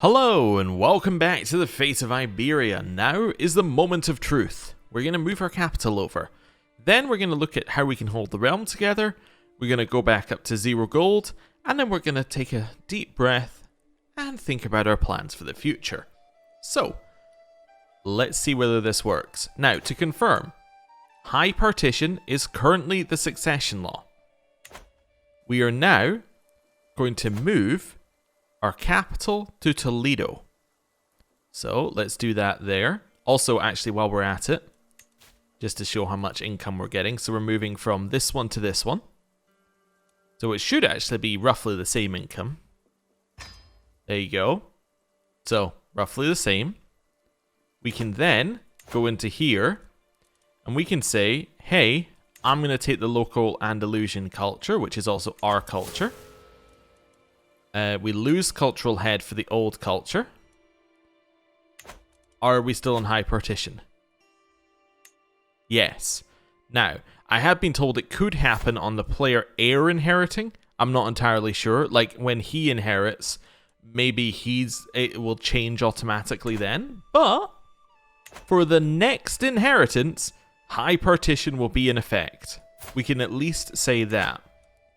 Hello and welcome back to the Fate of Iberia. Now is the moment of truth. We're going to move our capital over. Then we're going to look at how we can hold the realm together. We're going to go back up to 0 gold. And then we're going to take a deep breath and think about our plans for the future. So, let's see whether this works. Now, to confirm, high partition is currently the succession law. We are now going to move our capital to Toledo. So let's do that there. Also, actually, while we're at it, just to show how much income we're getting. So we're moving from this one to this one. So it should actually be roughly the same income. There you go. So roughly the same. We can then go into here and we can say, hey, I'm going to take the local Andalusian culture, which is also our culture. We lose cultural head for the old culture. Are we still on high partition? Yes. Now, I have been told it could happen on the player heir inheriting. I'm not entirely sure. Like, when he inherits, maybe it will change automatically then. But for the next inheritance, high partition will be in effect. We can at least say that,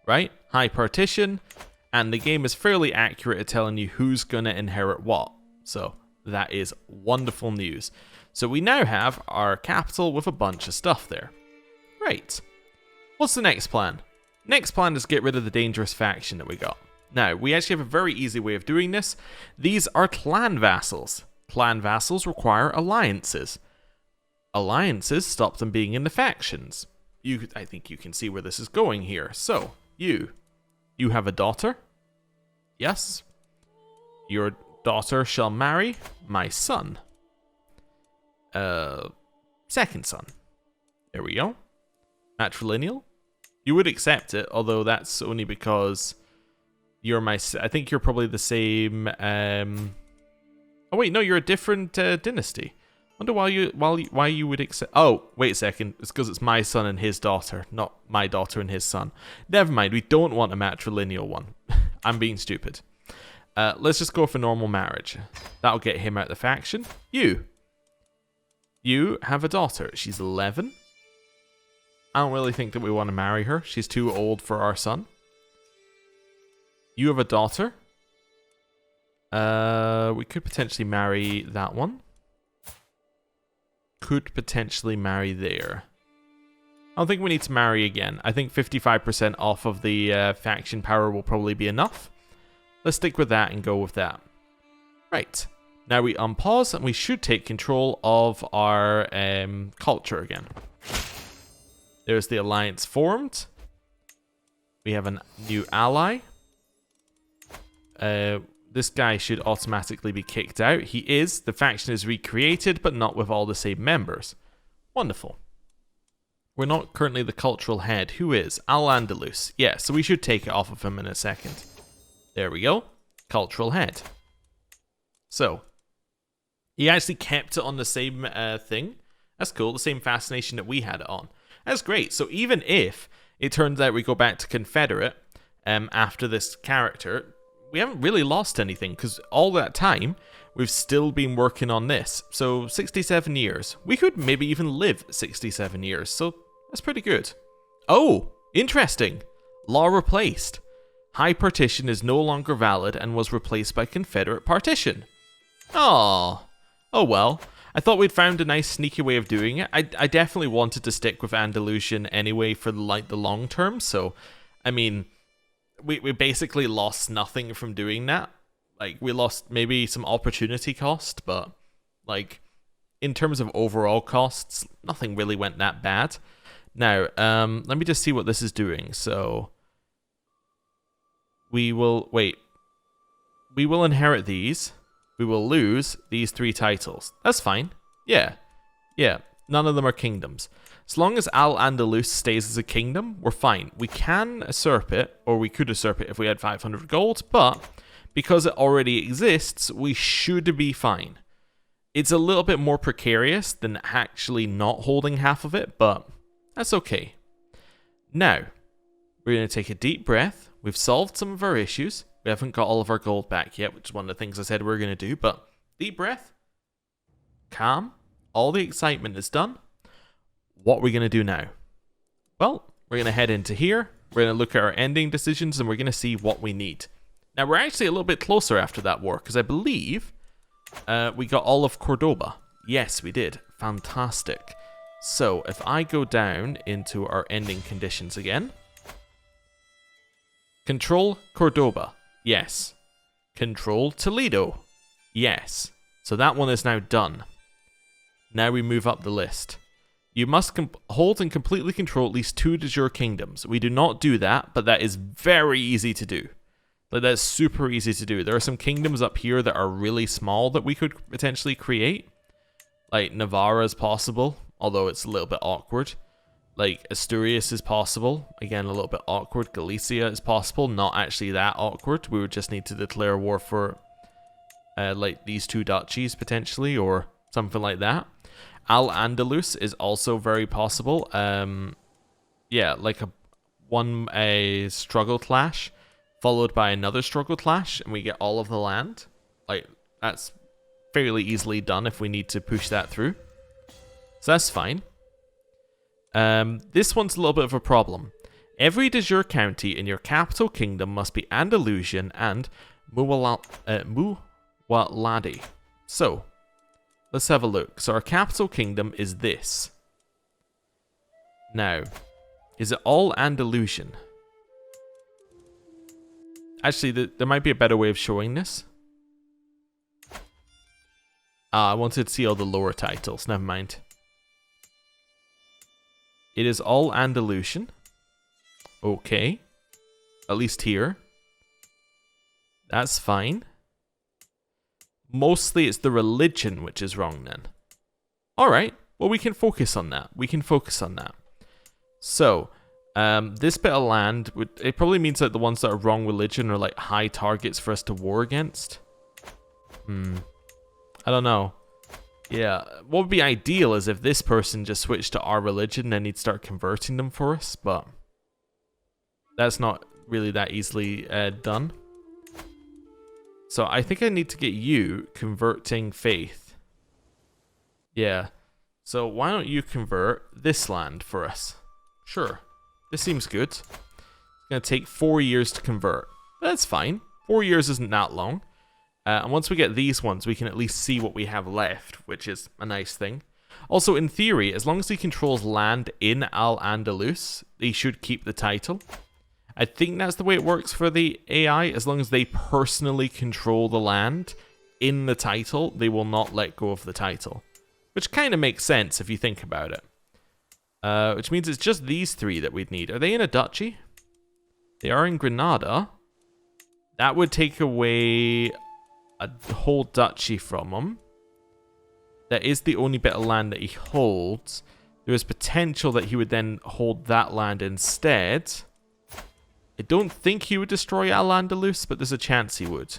right? High partition. And the game is fairly accurate at telling you who's going to inherit what. So that is wonderful news. So we now have our capital with a bunch of stuff there. Great. What's the next plan? Next plan is get rid of the dangerous faction that we got. Now, we actually have a very easy way of doing this. These are clan vassals. Clan vassals require alliances. Alliances stop them being in the factions. I think you can see where this is going here. So, You have a daughter? Yes. Your daughter shall marry my son. Second son. There we go. Matrilineal. You would accept it, although that's only because you're I think you're probably the same. Oh wait, no, you're a different dynasty. Wonder why you would accept. Oh, wait a second. It's because it's my son and his daughter, not my daughter and his son. Never mind. We don't want a matrilineal one. I'm being stupid. Let's just go for normal marriage. That'll get him out of the faction. You have a daughter. She's 11. I don't really think that we want to marry her. She's too old for our son. You have a daughter. We could potentially marry that one. Could potentially marry there. I don't think we need to marry again. I think 55% off of the faction power will probably be enough. Let's stick with that and go with that. Right. Now we unpause and we should take control of our culture again. There's the alliance formed. We have a new ally. This guy should automatically be kicked out. He is. The faction is recreated, but not with all the same members. Wonderful. We're not currently the cultural head. Who is? Al-Andalus. Yeah, so we should take it off of him in a second. There we go. Cultural head. So, he actually kept it on the same thing. That's cool. The same fascination that we had it on. That's great. So even if it turns out we go back to Confederate after this character, we haven't really lost anything, because all that time, we've still been working on this. So, 67 years. We could maybe even live 67 years, so that's pretty good. Oh, interesting. Law replaced. High partition is no longer valid and was replaced by Confederate partition. Oh well. I thought we'd found a nice sneaky way of doing it. I definitely wanted to stick with Andalusian anyway for the long term, so, I mean, we basically lost nothing from doing that. Like, we lost maybe some opportunity cost, but, like, in terms of overall costs, nothing really went that bad. Now, let me just see what this is doing. So, we will inherit these. We will lose these 3 titles. That's fine. Yeah. None of them are kingdoms. As long as Al-Andalus stays as a kingdom, we're fine. We can usurp it, or we could usurp it if we had 500 gold, but because it already exists, we should be fine. It's a little bit more precarious than actually not holding half of it, but that's okay. Now, we're going to take a deep breath. We've solved some of our issues. We haven't got all of our gold back yet, which is one of the things I said we were going to do. But deep breath. Calm. All the excitement is done. What are we going to do now? Well, we're going to head into here. We're going to look at our ending decisions and we're going to see what we need. Now, we're actually a little bit closer after that war because I believe we got all of Cordoba. Yes, we did. Fantastic. So, if I go down into our ending conditions again. Control Cordoba. Yes. Control Toledo. Yes. So that one is now done. Now we move up the list. You must hold and completely control at least 2 de jure kingdoms. We do not do that, but that is very easy to do. Like, that's super easy to do. There are some kingdoms up here that are really small that we could potentially create. Like, Navarra is possible, although it's a little bit awkward. Like, Asturias is possible. Again, a little bit awkward. Galicia is possible. Not actually that awkward. We would just need to declare war for, like, these 2 duchies, potentially, or something like that. Al-Andalus is also very possible. Yeah, like a struggle clash, followed by another struggle clash, and we get all of the land. Like, that's fairly easily done if we need to push that through. So that's fine. This one's a little bit of a problem. Every de jure county in your capital kingdom must be Andalusian and Muwaladi. So, let's have a look. So our capital kingdom is this. Now, is it all Andalusian? Actually, there might be a better way of showing this. I wanted to see all the lower titles. Never mind. It is all Andalusian. Okay. At least here. That's fine. Mostly it's the religion which is wrong then. Alright. Well, we can focus on that. We can focus on that. So, this bit of land, it probably means that the ones that are wrong religion are like high targets for us to war against. I don't know. Yeah, what would be ideal is if this person just switched to our religion and he'd start converting them for us, but that's not really that easily done. So I think I need to get you converting faith. Yeah, so why don't you convert this land for us? Sure, this seems good. It's going to take 4 years to convert. That's fine, 4 years isn't that long. And once we get these ones, we can at least see what we have left, which is a nice thing. Also, in theory, as long as he controls land in Al-Andalus, he should keep the title. I think that's the way it works for the AI. As long as they personally control the land in the title, they will not let go of the title. Which kind of makes sense if you think about it. Which means it's just these 3 that we'd need. Are they in a duchy? They are in Granada. That would take away a whole duchy from him. That is the only bit of land that he holds. There is potential that he would then hold that land instead. I don't think he would destroy Al-Andalus, but there's a chance he would.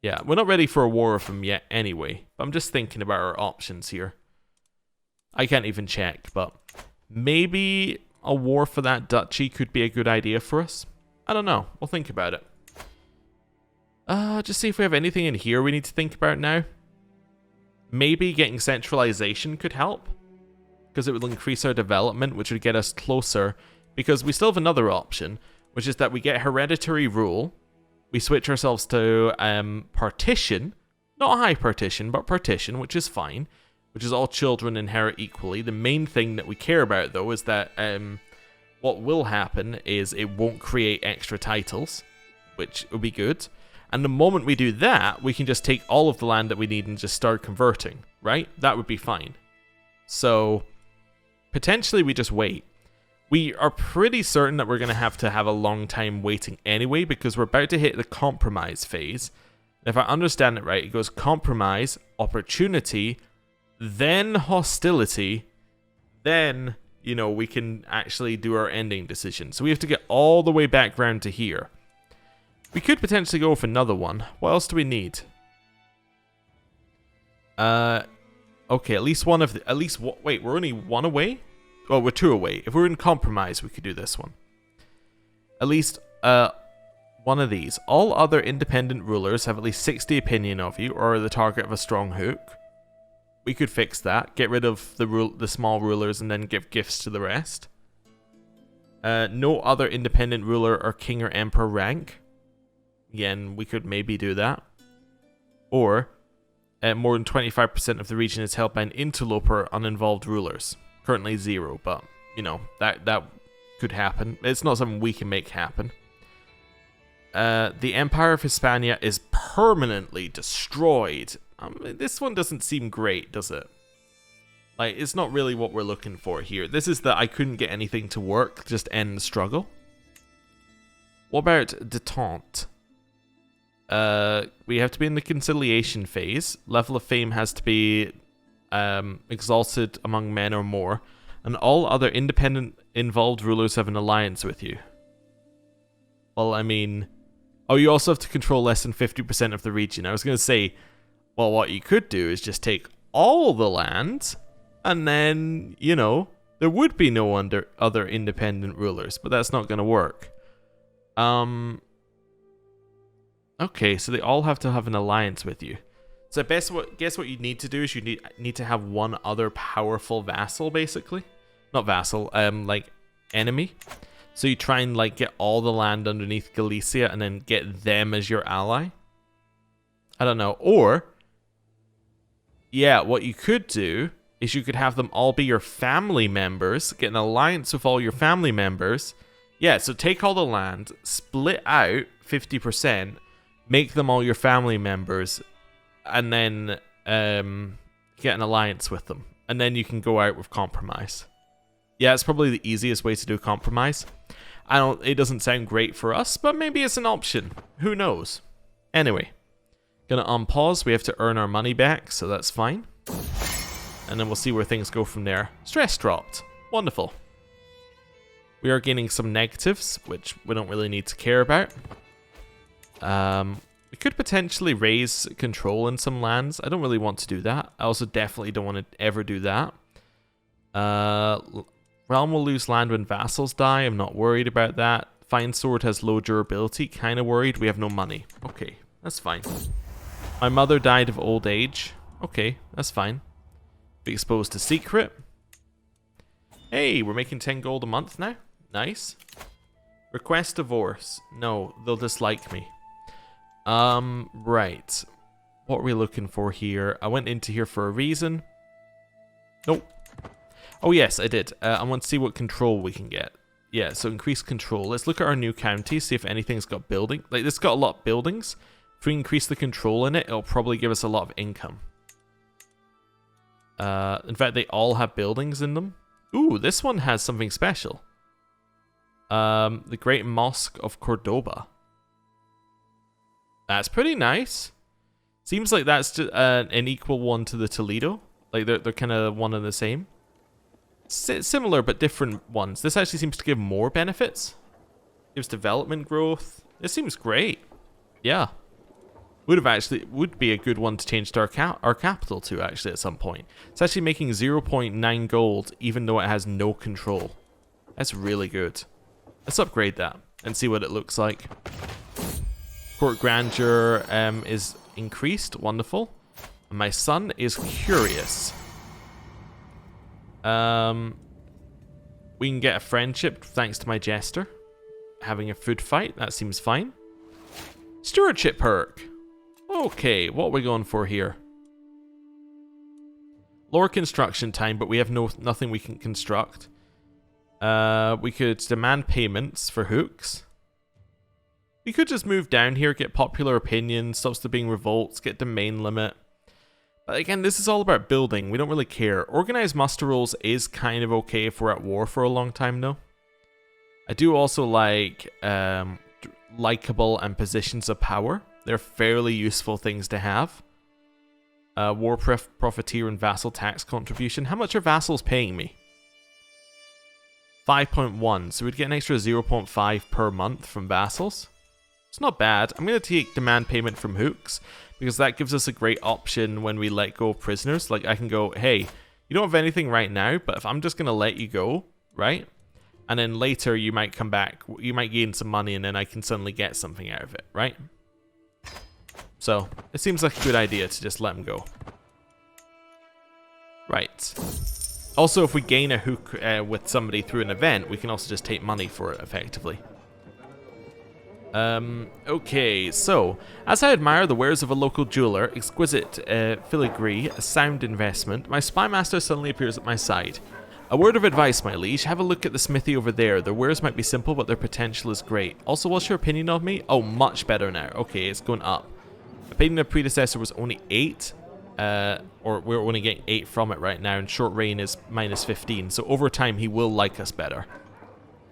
Yeah, we're not ready for a war with him yet anyway. But I'm just thinking about our options here. I can't even check, but maybe a war for that duchy could be a good idea for us. I don't know. We'll think about it. Just see if we have anything in here we need to think about now. Maybe getting centralization could help, because it would increase our development, which would get us closer, because we still have another option, which is that we get hereditary rule, we switch ourselves to partition, not high partition, but partition, which is fine, which is all children inherit equally. The main thing that we care about, though, is that what will happen is it won't create extra titles, which would be good. And the moment we do that, we can just take all of the land that we need and just start converting, right? That would be fine. So, potentially we just wait. We are pretty certain that we're going to have a long time waiting anyway, because we're about to hit the compromise phase. And if I understand it right, it goes compromise, opportunity, then hostility, then, you know, we can actually do our ending decision. So we have to get all the way back round to here. We could potentially go with another one. What else do we need? Okay, at least one of the... Wait, we're only 1 away? Well, we're 2 away. If we're in compromise, we could do this one. At least 1 one of these. All other independent rulers have at least 60 opinion of you or are the target of a strong hook. We could fix that. Get rid of the small rulers and then give gifts to the rest. No other independent ruler or king or emperor rank. Again, we could maybe do that. Or more than 25% of the region is held by an interloper or uninvolved rulers. Currently 0, but you know, that could happen. It's not something we can make happen. The Empire of Hispania is permanently destroyed. This one doesn't seem great, does it? Like, it's not really what we're looking for here. This is I couldn't get anything to work, just end the struggle. What about Detente? We have to be in the conciliation phase. Level of fame has to be exalted among men or more. And all other independent involved rulers have an alliance with you. Well, I mean... Oh, you also have to control less than 50% of the region. I was going to say, well, what you could do is just take all the land, and then, you know, there would be no other independent rulers, but that's not going to work. Okay, so they all have to have an alliance with you. So guess what you need to do is you need to have one other powerful vassal, basically. Not vassal, like enemy. So you try and like get all the land underneath Galicia and then get them as your ally. I don't know. Or, yeah, what you could do is you could have them all be your family members, get an alliance with all your family members. Yeah, so take all the land, split out 50%, make them all your family members, and then get an alliance with them. And then you can go out with compromise. Yeah, it's probably the easiest way to do compromise. It doesn't sound great for us, but maybe it's an option. Who knows? Anyway, gonna unpause. We have to earn our money back, so that's fine. And then we'll see where things go from there. Stress dropped. Wonderful. We are gaining some negatives, which we don't really need to care about. We could potentially raise control in some lands. I don't really want to do that. I also definitely don't want to ever do that. Realm will lose land when vassals die. I'm not worried about that. Fine Sword has low durability. Kind of worried. We have no money. Okay, that's fine. My mother died of old age. Okay, that's fine. Be exposed to secret. Hey, we're making 10 gold a month now. Nice. Request divorce. No, they'll dislike me. Right. What are we looking for here? I went into here for a reason. Nope. Oh yes, I did. I want to see what control we can get. Yeah, so increase control. Let's look at our new county, see if anything's got building. Like, this got a lot of buildings. If we increase the control in it, it'll probably give us a lot of income. In fact, they all have buildings in them. Ooh, this one has something special. The Great Mosque of Cordoba. That's pretty nice. Seems like that's just, an equal one to the Toledo. Like, they're kind of one and the same. Similar but different ones. This actually seems to give more benefits. Gives development growth. This seems great. Yeah. Would be a good one to change to our capital to, actually, at some point. It's actually making 0.9 gold even though it has no control. That's really good. Let's upgrade that and see what it looks like. Court grandeur is increased. Wonderful. And my son is curious. We can get a friendship thanks to my jester. Having a food fight, that seems fine. Stewardship perk. Okay, what are we going for here? Lower construction time, but we have nothing we can construct. We could demand payments for hooks. We could just move down here, get popular opinion, stops there being revolts, get domain limit. But again, this is all about building. We don't really care. Organized muster rolls is kind of okay if we're at war for a long time, though. I do also like likable and positions of power. They're fairly useful things to have. War profiteer and vassal tax contribution. How much are vassals paying me? 5.1. So we'd get an extra 0.5 per month from vassals. It's not bad. I'm going to take demand payment from hooks, because that gives us a great option when we let go of prisoners. Like, I can go, hey, you don't have anything right now, but if I'm just going to let you go, right? And then later you might come back, you might gain some money, and then I can suddenly get something out of it, right? So, it seems like a good idea to just let him go. Right. Also, if we gain a hook with somebody through an event, we can also just take money for it, effectively. Okay, so, as I admire the wares of a local jeweler, exquisite filigree, a sound investment, my spy master suddenly appears at my side. A word of advice, my liege, have a look at the smithy over there. Their wares might be simple, but their potential is great. Also, what's your opinion of me? Oh, much better now. Okay, it's going up. Opinion of predecessor was only 8, or we're only getting 8 from it right now, and short reign is minus 15, so over time he will like us better.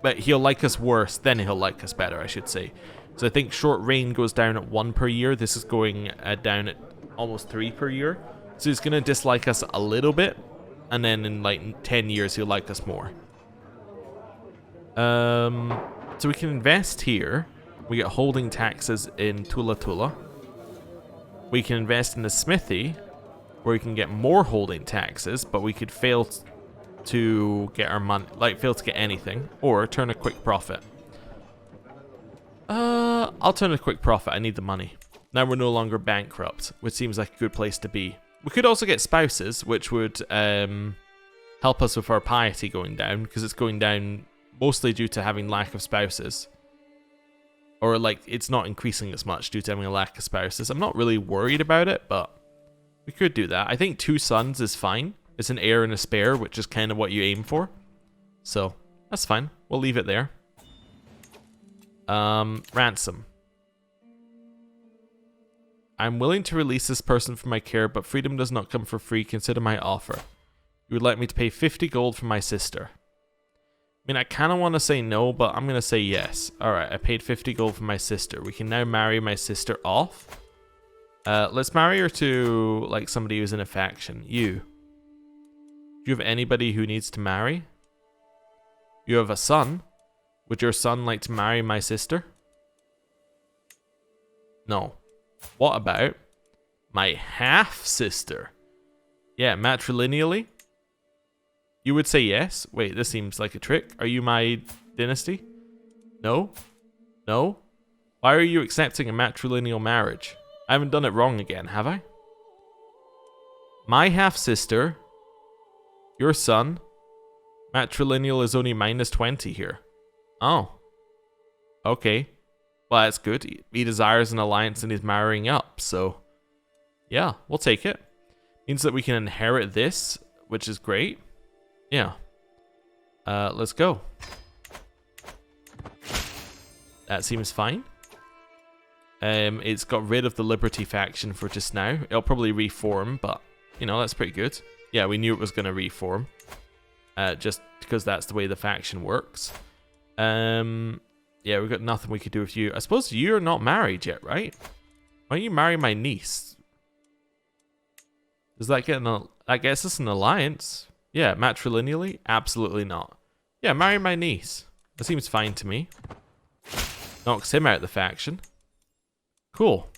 But he'll like us worse, then he'll like us better, I should say. So I think short reign goes down at 1 per year, this is going down at almost 3 per year. So he's going to dislike us a little bit, and then in like 10 years he'll like us more. So we can invest here. We get holding taxes in Tula Tula. We can invest in the smithy, where we can get more holding taxes, but we could fail to get our money, like fail to get anything, or turn a quick profit. I'll turn a quick profit, I need the money. Now we're no longer bankrupt, which seems like a good place to be. We could also get spouses, which would help us with our piety going down, because it's going down mostly due to having lack of spouses. Or, like, it's not increasing as much due to having a lack of spouses. I'm not really worried about it, but we could do that. I think 2 sons is fine. It's an heir and a spare, which is kind of what you aim for. So, that's fine. We'll leave it there. Ransom. I'm willing to release this person from my care, but freedom does not come for free. Consider my offer. You would like me to pay 50 gold for my sister. I mean, I kind of want to say no, but I'm going to say yes. Alright, I paid 50 gold for my sister. We can now marry my sister off. Let's marry her to, like, somebody who's in a faction. You. Do you have anybody who needs to marry? You have a son. Would your son like to marry my sister? No. What about my half-sister? Yeah, matrilineally? You would say yes? Wait, this seems like a trick. Are you my dynasty? No? No? Why are you accepting a matrilineal marriage? I haven't done it wrong again, have I? My half-sister, your son, matrilineal is only minus 20 here. Oh. Okay. Well, that's good. He desires an alliance and he's marrying up, so yeah, we'll take it. Means that we can inherit this, which is great. Yeah. Let's go. That seems fine. It's got rid of the Liberty faction for just now. It'll probably reform, but, you know, that's pretty good. Yeah, we knew it was going to reform. Just because that's the way the faction works. Yeah, we've got nothing we could do with you. I suppose you're not married yet, right? Why don't you marry my niece? Does that get that gets us an alliance? Yeah, matrilineally? Absolutely not. Yeah, marry my niece. That seems fine to me. Knocks him out of the faction. Cool.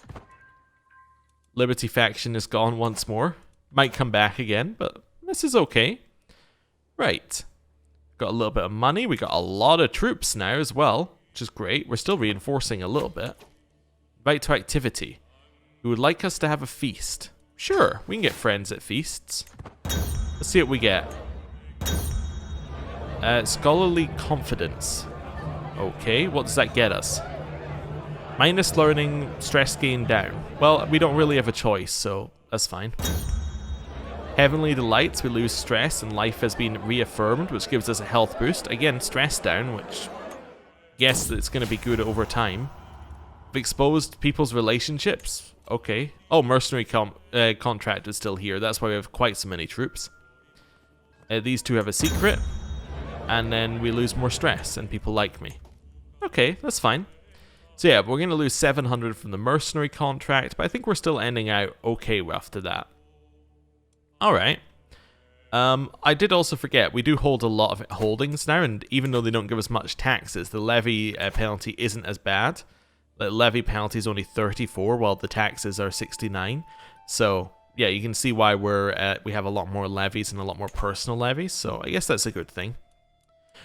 Liberty faction is gone once more. Might come back again, but this is okay. Right. Got a little bit of money. We got a lot of troops now as well, which is great. We're still reinforcing a little bit. Invite to activity. You would like us to have a feast? Sure, we can get friends at feasts. Let's see what we get. Scholarly confidence. Okay, what does that get us? Minus learning, stress gain down. Well, we don't really have a choice, so that's fine. Heavenly delights, we lose stress and life has been reaffirmed, which gives us a health boost. Again, stress down, which guess that it's going to be good over time. We've exposed people's relationships. Okay. Oh, mercenary contract is still here. That's why we have quite so many troops. These two have a secret. And then we lose more stress and people like me. Okay, that's fine. So yeah, we're going to lose 700 from the mercenary contract, but I think we're still ending out okay after that. Alright. I did also forget, we do hold a lot of holdings now, and even though they don't give us much taxes, the levy penalty isn't as bad. The levy penalty is only 34, while the taxes are 69. So yeah, you can see why we have a lot more levies and a lot more personal levies, so I guess that's a good thing.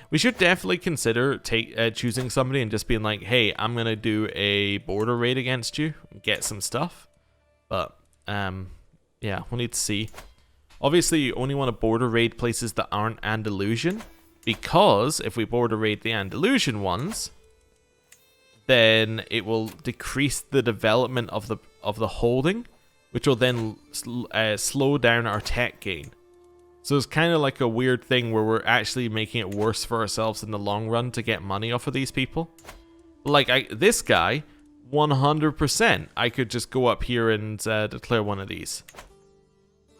We should definitely consider choosing somebody and just being like, hey, I'm going to do a border raid against you and get some stuff. But, yeah, we'll need to see. Obviously, you only want to border raid places that aren't Andalusian, because if we border raid the Andalusian ones, then it will decrease the development of the holding, which will then slow down our tech gain. So it's kind of like a weird thing where we're actually making it worse for ourselves in the long run to get money off of these people. Like this guy, 100%, I could just go up here and declare one of these.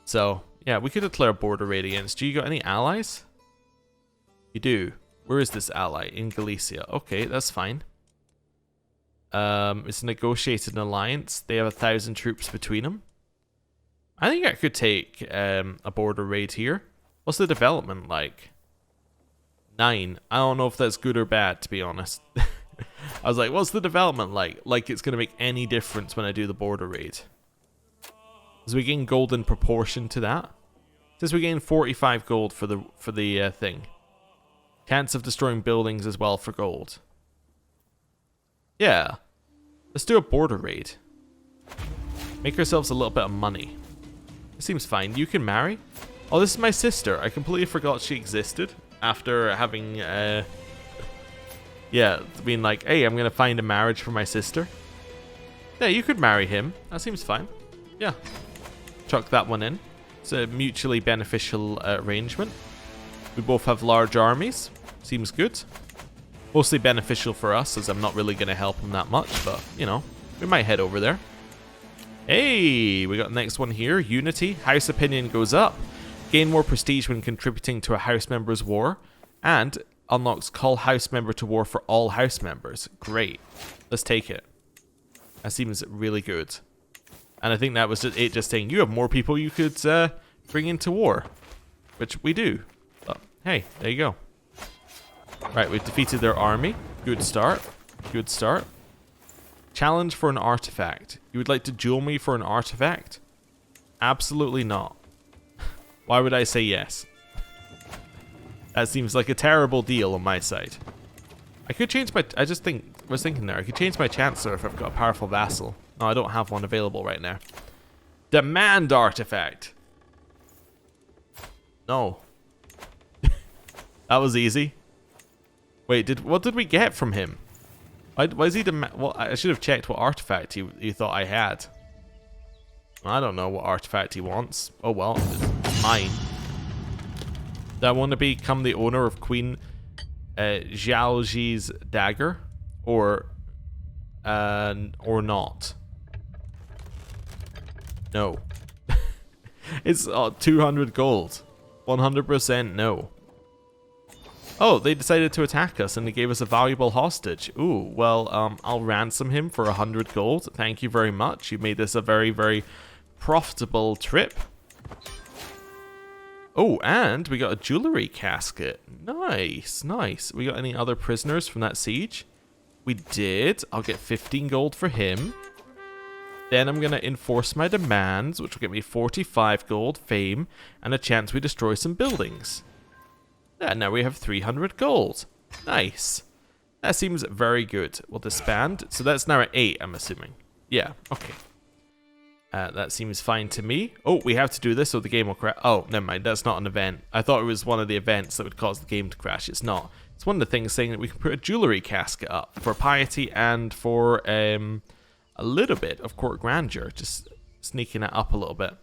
So yeah, we could declare a border raid against you. You got any allies? You do. Where is this ally? In Galicia. Okay, that's fine. It's a negotiated alliance. They have 1,000 troops between them. I think I could take a border raid here. What's the development like? 9. I don't know if that's good or bad, to be honest. I was like, what's the development like? Like it's going to make any difference when I do the border raid. So we gain gold in proportion to that. Since we gain 45 gold for the thing. Chance of destroying buildings as well for gold. Yeah. Let's do a border raid. Make ourselves a little bit of money. It seems fine. You can marry? Oh, this is my sister. I completely forgot she existed after having, yeah, being like, hey, I'm going to find a marriage for my sister. Yeah, you could marry him. That seems fine. Yeah. Chuck that one in. It's a mutually beneficial arrangement. We both have large armies. Seems good. Mostly beneficial for us, as I'm not really going to help him that much, but, you know, we might head over there. Hey, we got the next one here. Unity. House opinion goes up. Gain more prestige when contributing to a house member's war. And unlocks call house member to war for all house members. Great. Let's take it. That seems really good. And I think that was just saying you have more people you could bring into war. Which we do. But, hey, there you go. Right, we've defeated their army. Good start. Good start. Challenge for an artifact. You would like to duel me for an artifact? Absolutely not. Why would I say yes? That seems like a terrible deal on my side. I could change my... I just was thinking there. I could change my Chancellor if I've got a powerful vassal. No, I don't have one available right now. Demand artifact. No. That was easy. Wait, what did we get from him? Why is he well, I should have checked what artifact he thought I had. I don't know what artifact he wants. Oh well, it's mine. Do I want to become the owner of Queen Xiaoji's dagger? Or not? No. It's 200 gold. 100% no. Oh, they decided to attack us and they gave us a valuable hostage. Ooh, well, I'll ransom him for 100 gold. Thank you very much. You made this a very, very profitable trip. Oh, and we got a jewelry casket. Nice, nice. We got any other prisoners from that siege? We did. I'll get 15 gold for him. Then I'm going to enforce my demands, which will get me 45 gold, fame, and a chance we destroy some buildings. And now we have 300 gold. Nice. That seems very good. We'll disband. So that's now at 8, I'm assuming. Yeah, okay. That seems fine to me. Oh, we have to do this or the game will crash. Oh, never mind. That's not an event. I thought it was one of the events that would cause the game to crash. It's not. It's one of the things saying that we can put a jewelry casket up for piety and for a little bit of court grandeur. Just sneaking it up a little bit.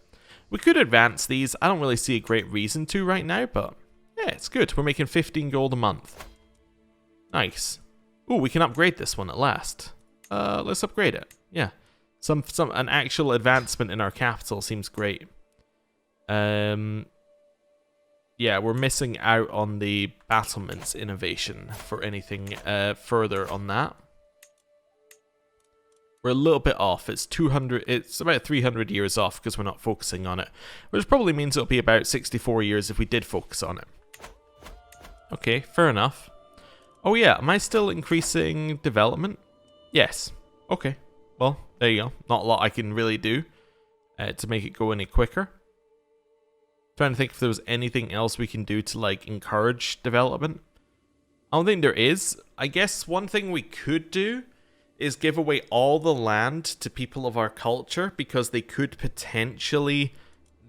We could advance these. I don't really see a great reason to right now, but yeah, it's good. We're making 15 gold a month. Nice. Ooh, we can upgrade this one at last. Let's upgrade it. Yeah. An actual advancement in our capital seems great. Yeah, we're missing out on the battlements innovation for anything further on that. We're a little bit off. It's 200. It's about 300 years off because we're not focusing on it, which probably means it'll be about 64 years if we did focus on it. Okay, fair enough. Oh yeah, am I still increasing development? Yes. Okay. Well, there you go. Not a lot I can really do to make it go any quicker. Trying to think if there was anything else we can do to like encourage development. I don't think there is. I guess one thing we could do is give away all the land to people of our culture, because they could potentially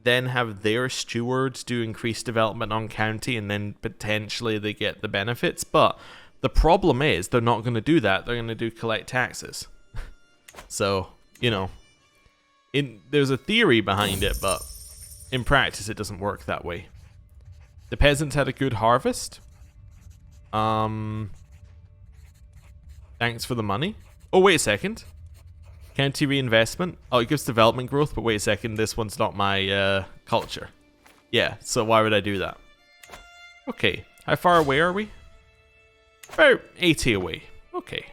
then have their stewards do increased development on county, and then potentially they get the benefits. But the problem is they're not going to do that. They're going to do collect taxes. So, you know, there's a theory behind it, but in practice it doesn't work that way. The peasants had a good harvest. Thanks for the money. Oh, wait a second. County reinvestment. Oh, it gives development growth, but wait a second. This one's not my culture. Yeah, so why would I do that? Okay, how far away are we? About 80 away. Okay.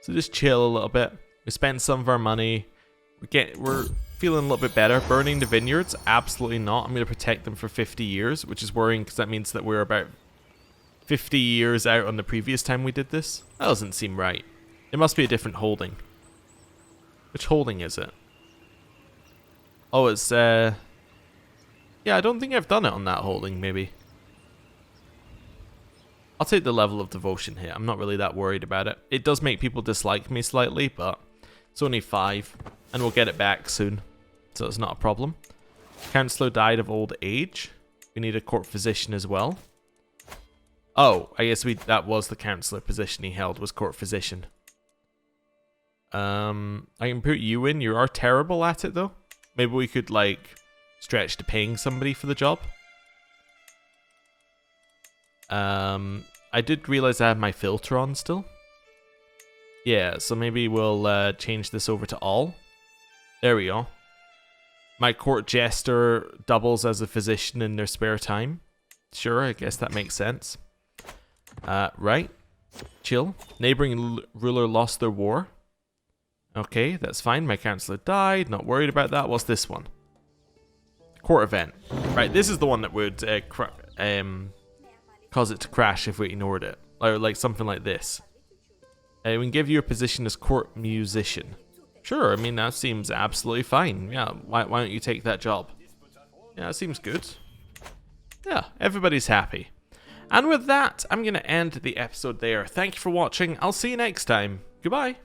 So just chill a little bit. We spent some of our money. We're feeling a little bit better. Burning the vineyards? Absolutely not. I'm going to protect them for 50 years, which is worrying because that means that we're about 50 years out on the previous time we did this. That doesn't seem right. It must be a different holding. Which holding is it? Oh, it's, yeah, I don't think I've done it on that holding, maybe. I'll take the level of devotion here. I'm not really that worried about it. It does make people dislike me slightly, but it's only 5. And we'll get it back soon. So it's not a problem. Councillor died of old age. We need a court physician as well. Oh, I guess that was the councillor position he held, was court physician. I can put you in. You are terrible at it, though. Maybe we could, like, stretch to paying somebody for the job. I did realize I have my filter on still. Yeah, so maybe we'll change this over to all. There we go. My court jester doubles as a physician in their spare time. Sure, I guess that makes sense. Right. Chill. Neighboring ruler lost their war. Okay, that's fine. My councillor died. Not worried about that. What's this one? Court event. Right, this is the one that would cause it to crash if we ignored it. Or like something like this. We can give you a position as court musician. Sure, I mean, that seems absolutely fine. Yeah, why don't you take that job? Yeah, that seems good. Yeah, everybody's happy. And with that, I'm going to end the episode there. Thank you for watching. I'll see you next time. Goodbye.